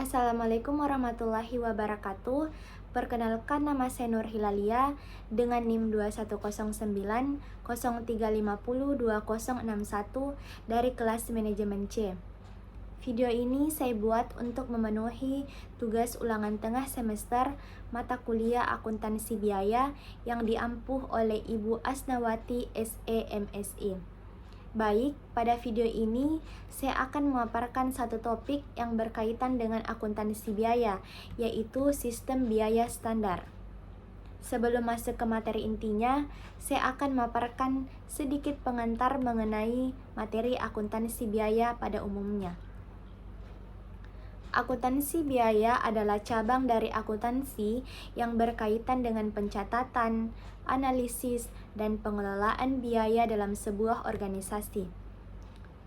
Assalamualaikum warahmatullahi wabarakatuh. Perkenalkan, nama saya Nur Hilalia dengan NIM 210903502061 dari kelas manajemen C. Video ini saya buat untuk memenuhi tugas ulangan tengah semester mata kuliah akuntansi biaya yang diampuh oleh Ibu Asnawati SE MSI. Baik, pada video ini saya akan memaparkan satu topik yang berkaitan dengan akuntansi biaya, yaitu sistem biaya standar. Sebelum masuk ke materi intinya, saya akan memaparkan sedikit pengantar mengenai materi akuntansi biaya pada umumnya. Akuntansi biaya adalah cabang dari akuntansi yang berkaitan dengan pencatatan, analisis, dan pengelolaan biaya dalam sebuah organisasi.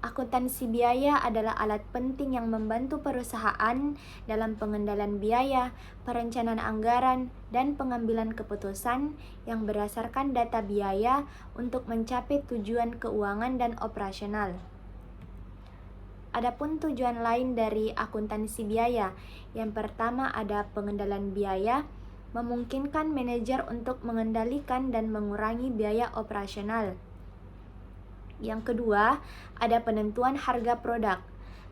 Akuntansi biaya adalah alat penting yang membantu perusahaan dalam pengendalian biaya, perencanaan anggaran, dan pengambilan keputusan yang berdasarkan data biaya untuk mencapai tujuan keuangan dan operasional. Adapun tujuan lain dari akuntansi biaya, yang pertama ada pengendalian biaya, memungkinkan manajer untuk mengendalikan dan mengurangi biaya operasional. Yang kedua, ada penentuan harga produk,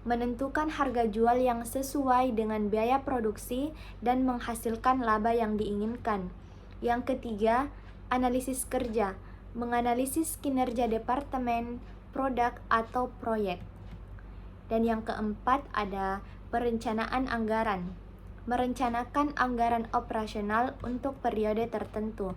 menentukan harga jual yang sesuai dengan biaya produksi dan menghasilkan laba yang diinginkan. Yang ketiga, analisis kerja, menganalisis kinerja departemen, produk, atau proyek. Dan yang keempat ada perencanaan anggaran, merencanakan anggaran operasional untuk periode tertentu.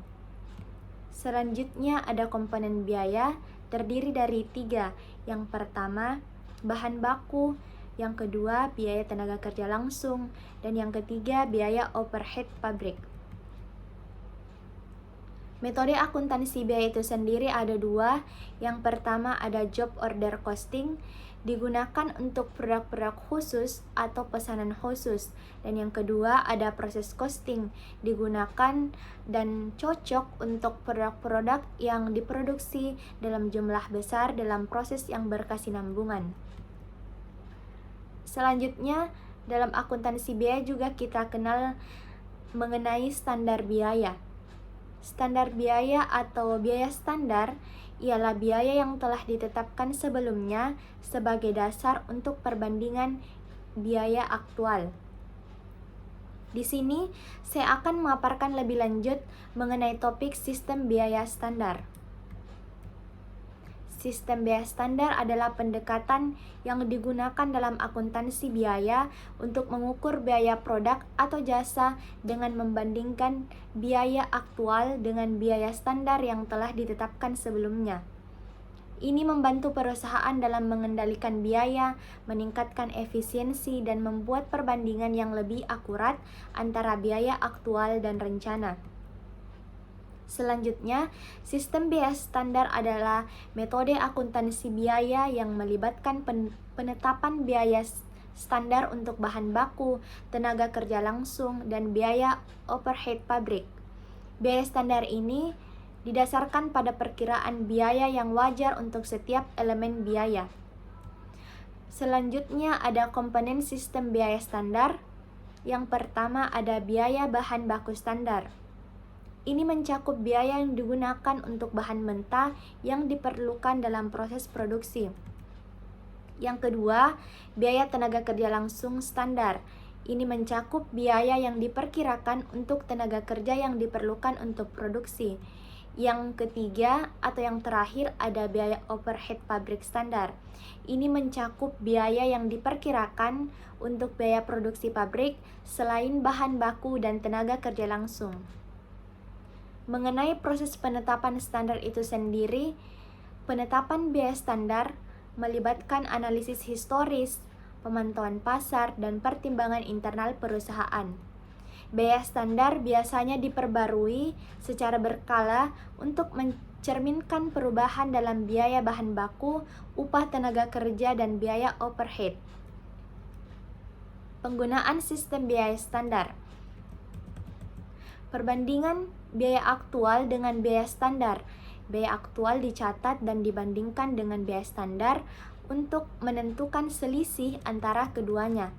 Selanjutnya ada komponen biaya, terdiri dari 3. Yang pertama, bahan baku, yang kedua, biaya tenaga kerja langsung, dan yang ketiga, biaya overhead pabrik. Metode akuntansi biaya itu sendiri ada 2. Yang pertama ada job order costing, digunakan untuk produk-produk khusus atau pesanan khusus. Dan yang kedua ada proses costing, digunakan dan cocok untuk produk-produk yang diproduksi dalam jumlah besar dalam proses yang berkesinambungan. Selanjutnya, dalam akuntansi biaya juga kita kenal mengenai standar biaya. Standar biaya atau biaya standar ialah biaya yang telah ditetapkan sebelumnya sebagai dasar untuk perbandingan biaya aktual. Di sini saya akan memaparkan lebih lanjut mengenai topik sistem biaya standar. Sistem biaya standar adalah pendekatan yang digunakan dalam akuntansi biaya untuk mengukur biaya produk atau jasa dengan membandingkan biaya aktual dengan biaya standar yang telah ditetapkan sebelumnya. Ini membantu perusahaan dalam mengendalikan biaya, meningkatkan efisiensi, dan membuat perbandingan yang lebih akurat antara biaya aktual dan rencana. Selanjutnya, sistem biaya standar adalah metode akuntansi biaya yang melibatkan penetapan biaya standar untuk bahan baku, tenaga kerja langsung, dan biaya overhead pabrik. Biaya standar ini didasarkan pada perkiraan biaya yang wajar untuk setiap elemen biaya. Selanjutnya ada komponen sistem biaya standar. Yang pertama ada biaya bahan baku standar. Ini mencakup biaya yang digunakan untuk bahan mentah yang diperlukan dalam proses produksi. Yang kedua, biaya tenaga kerja langsung standar. Ini mencakup biaya yang diperkirakan untuk tenaga kerja yang diperlukan untuk produksi. Yang ketiga atau yang terakhir ada biaya overhead pabrik standar. Ini mencakup biaya yang diperkirakan untuk biaya produksi pabrik selain bahan baku dan tenaga kerja langsung. Mengenai proses penetapan standar itu sendiri, penetapan biaya standar melibatkan analisis historis, pemantauan pasar, dan pertimbangan internal perusahaan. Biaya standar biasanya diperbarui secara berkala untuk mencerminkan perubahan dalam biaya bahan baku, upah tenaga kerja, dan biaya overhead. Penggunaan sistem biaya standar. Perbandingan biaya aktual dengan biaya standar. Biaya aktual dicatat dan dibandingkan dengan biaya standar untuk menentukan selisih antara keduanya.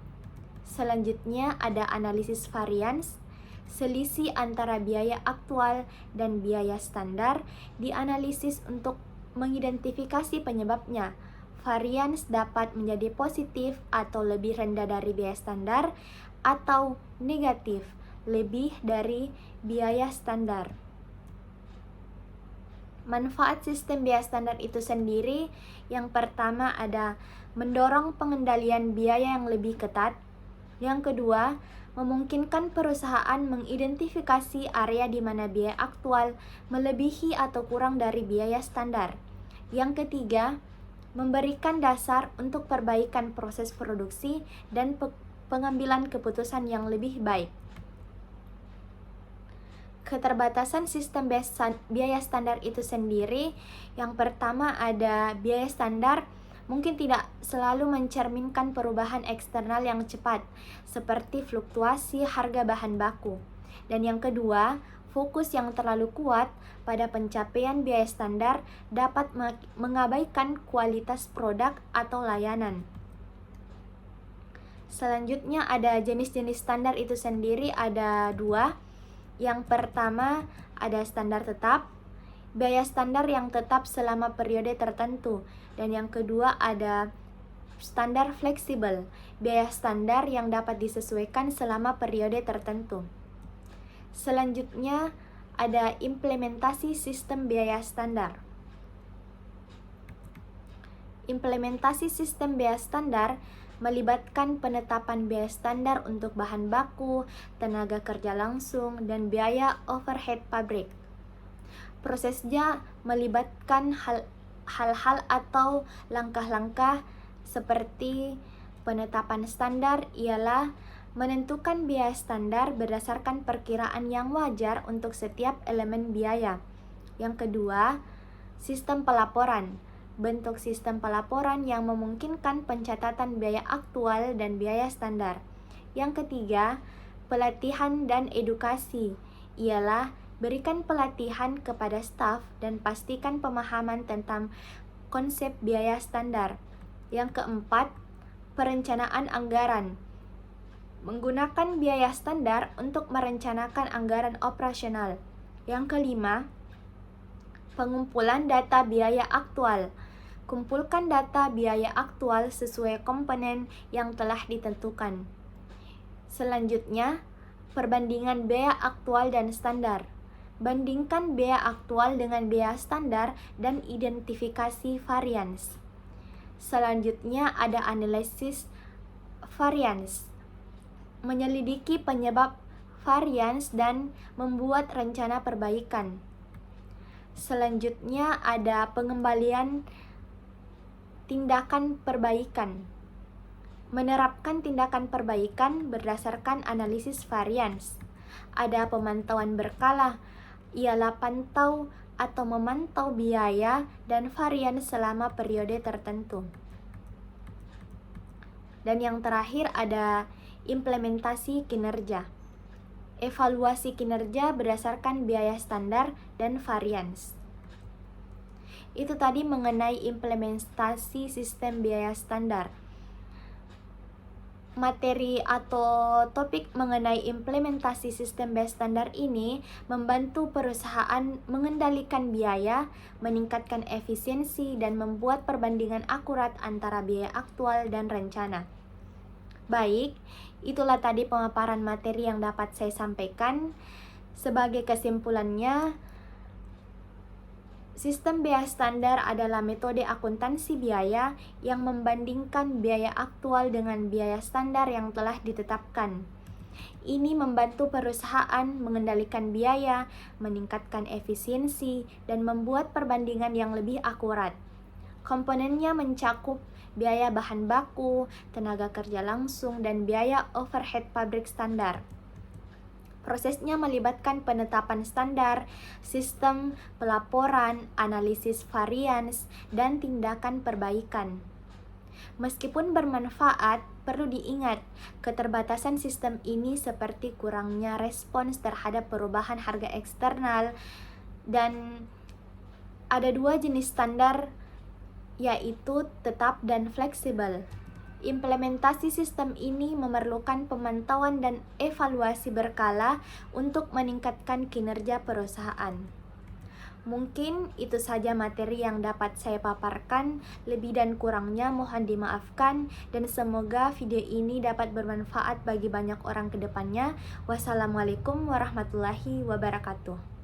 Selanjutnya ada analisis varians. Selisih antara biaya aktual dan biaya standar dianalisis untuk mengidentifikasi penyebabnya. Varians dapat menjadi positif atau lebih rendah dari biaya standar atau negatif, lebih dari biaya standar. Manfaat sistem biaya standar itu sendiri, yang pertama ada mendorong pengendalian biaya yang lebih ketat. Yang kedua, memungkinkan perusahaan mengidentifikasi area di mana biaya aktual melebihi atau kurang dari biaya standar. Yang ketiga, memberikan dasar untuk perbaikan proses produksi dan pengambilan keputusan yang lebih baik. Keterbatasan sistem biaya standar itu sendiri, yang pertama ada biaya standar mungkin tidak selalu mencerminkan perubahan eksternal yang cepat, seperti fluktuasi harga bahan baku. Dan yang kedua, fokus yang terlalu kuat pada pencapaian biaya standar dapat mengabaikan kualitas produk atau layanan. Selanjutnya ada jenis-jenis standar itu sendiri, ada dua. Yang pertama ada standar tetap, biaya standar yang tetap selama periode tertentu. Dan yang kedua ada standar fleksibel, biaya standar yang dapat disesuaikan selama periode tertentu. Selanjutnya ada implementasi sistem biaya standar. Implementasi sistem biaya standar melibatkan penetapan biaya standar untuk bahan baku, tenaga kerja langsung, dan biaya overhead pabrik. Prosesnya melibatkan hal-hal atau langkah-langkah seperti penetapan standar ialah menentukan biaya standar berdasarkan perkiraan yang wajar untuk setiap elemen biaya. Yang kedua, sistem pelaporan. Bentuk sistem pelaporan yang memungkinkan pencatatan biaya aktual dan biaya standar. Yang ketiga, pelatihan dan edukasi ialah berikan pelatihan kepada staf dan pastikan pemahaman tentang konsep biaya standar. Yang keempat, perencanaan anggaran. Menggunakan biaya standar untuk merencanakan anggaran operasional. Yang kelima, pengumpulan data biaya aktual. Kumpulkan data biaya aktual sesuai komponen yang telah ditentukan. Selanjutnya, perbandingan biaya aktual dan standar. Bandingkan biaya aktual dengan biaya standar dan identifikasi varians. Selanjutnya ada analisis varians. Menyelidiki penyebab varians dan membuat rencana perbaikan. Selanjutnya ada pengembalian tindakan perbaikan. Menerapkan tindakan perbaikan berdasarkan analisis varians. Ada pemantauan berkala, ialah pantau atau memantau biaya dan varians selama periode tertentu. Dan yang terakhir ada implementasi kinerja. Evaluasi kinerja berdasarkan biaya standar dan varians. Itu tadi mengenai implementasi sistem biaya standar. Materi atau topik mengenai implementasi sistem biaya standar ini membantu perusahaan mengendalikan biaya, meningkatkan efisiensi, dan membuat perbandingan akurat antara biaya aktual dan rencana. Baik, itulah tadi pemaparan materi yang dapat saya sampaikan. Sebagai kesimpulannya, sistem biaya standar adalah metode akuntansi biaya yang membandingkan biaya aktual dengan biaya standar yang telah ditetapkan. Ini membantu perusahaan mengendalikan biaya, meningkatkan efisiensi, dan membuat perbandingan yang lebih akurat. Komponennya mencakup biaya bahan baku, tenaga kerja langsung, dan biaya overhead pabrik standar. Prosesnya melibatkan penetapan standar, sistem pelaporan, analisis varians, dan tindakan perbaikan. Meskipun bermanfaat, perlu diingat, keterbatasan sistem ini seperti kurangnya respons terhadap perubahan harga eksternal, dan ada dua jenis standar, yaitu tetap dan fleksibel. Implementasi sistem ini memerlukan pemantauan dan evaluasi berkala untuk meningkatkan kinerja perusahaan. Mungkin itu saja materi yang dapat saya paparkan. Lebih dan kurangnya mohon dimaafkan, dan semoga video ini dapat bermanfaat bagi banyak orang ke depannya. Wassalamualaikum warahmatullahi wabarakatuh.